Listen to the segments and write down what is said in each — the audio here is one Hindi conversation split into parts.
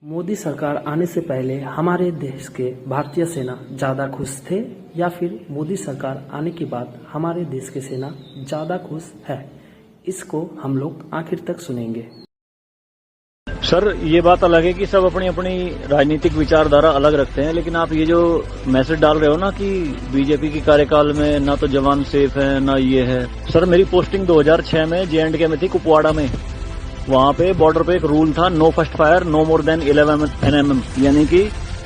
मोदी सरकार आने से पहले हमारे देश के भारतीय सेना ज़्यादा खुश थे या फिर मोदी सरकार आने के बाद हमारे देश की सेना ज़्यादा खुश है? इसको हम लोग आखिर तक सुनेंगे। सर, ये बात अलग है कि सब अपनी अपनी राजनीतिक विचारधारा अलग रखते हैं, लेकिन आप ये जो मैसेज डाल रहे हो ना कि बीजेपी के कार्यकाल में ना तो जवान सेफ है ना ये है। सर, मेरी पोस्टिंग 2006 में J&K में थी, कुपवाड़ा में। वहां पे बॉर्डर पे एक रूल था, no first fire no more than 11 mm, यानी कि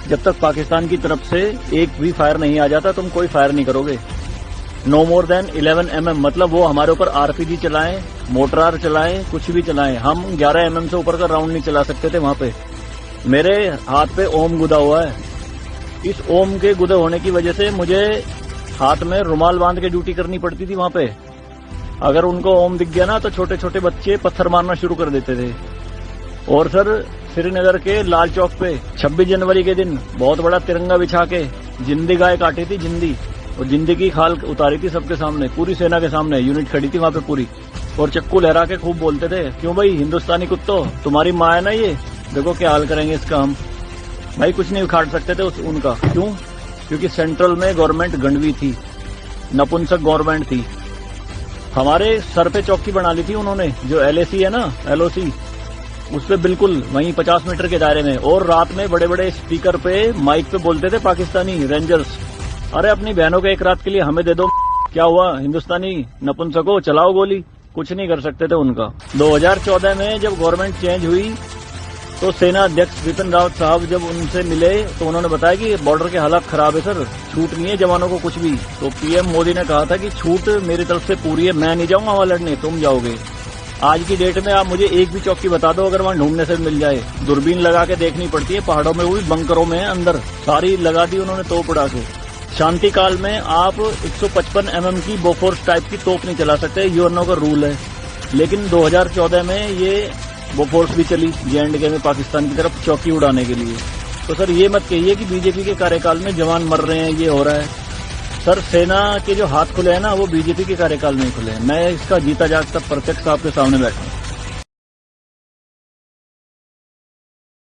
जब तक पाकिस्तान की तरफ से एक भी फायर नहीं आ जाता तुम कोई फायर नहीं करोगे। नो मोर देन 11 mm मतलब वो हमारे ऊपर RPG चलाएं, मोटरार चलाएं, कुछ भी चलाएं, हम 11 mm से ऊपर का राउंड नहीं चला सकते थे। वहां पे मेरे हाथ पे ओम गुदा हुआ है। इस ओम के गुदे होने की वजह से मुझे हाथ में रुमाल बांध के ड्यूटी करनी पड़ती थी वहां पे। अगर उनको ओम दिख गया ना तो छोटे छोटे बच्चे पत्थर मारना शुरू कर देते थे। और सर, श्रीनगर के लाल चौक पे 26 जनवरी के दिन बहुत बड़ा तिरंगा बिछा के जिंदी गाय काटी थी, जिंदी, और जिंदी की खाल उतारी थी सबके सामने, पूरी सेना के सामने। यूनिट खड़ी थी वहां पे पूरी, और चक्कू लहरा के खूब बोलते थे, क्यों भाई हिंदुस्तानी कुत्तों, तुम्हारी माँ है ना ये, देखो क्या हाल करेंगे इसका हम। भाई कुछ नहीं उखाड़ सकते थे उनका। क्यों? क्योंकि सेंट्रल में गवर्नमेंट गंडवी थी, नपुंसक गवर्नमेंट थी। हमारे सर पे चौकी बना ली थी उन्होंने, जो LAC है ना, LOC, उस पे बिल्कुल वहीं 50 मीटर के दायरे में। और रात में बड़े बड़े स्पीकर पे माइक पे बोलते थे पाकिस्तानी रेंजर्स, अरे अपनी बहनों के एक रात के लिए हमें दे दो, क्या हुआ हिंदुस्तानी नपुंसको, चलाओ गोली। कुछ नहीं कर सकते थे उनका। 2014 में जब गवर्नमेंट चेंज हुई तो सेना अध्यक्ष बिपिन रावत साहब जब उनसे मिले तो उन्होंने बताया कि बॉर्डर के हालात खराब है सर, छूट नहीं है जवानों को कुछ भी। तो PM मोदी ने कहा था कि छूट मेरी तरफ से पूरी है, मैं नहीं जाऊंगा वहां लड़ने, तुम जाओगे। आज की डेट में आप मुझे एक भी चौकी बता दो अगर वहां ढूंढने से मिल जाए। दूरबीन लगा के देखनी पड़ती है, पहाड़ों में, वो भी बंकरों में अंदर, सारी लगा दी उन्होंने तोप उड़ा के। शांति काल में आप 155 mm की बोफोर्स टाइप की तोप नहीं चला सकते, यूएनओ का रूल है। लेकिन 2014 में ये बोफोर्स भी चली J&K में पाकिस्तान की तरफ चौकी उड़ाने के लिए। तो सर ये मत कहिए कि बीजेपी के कार्यकाल में जवान मर रहे हैं, ये हो रहा है। सर, सेना के जो हाथ खुले हैं ना वो बीजेपी के कार्यकाल में ही खुले हैं। मैं इसका जीता जागता प्रत्यक्ष आपके सामने बैठा हूं।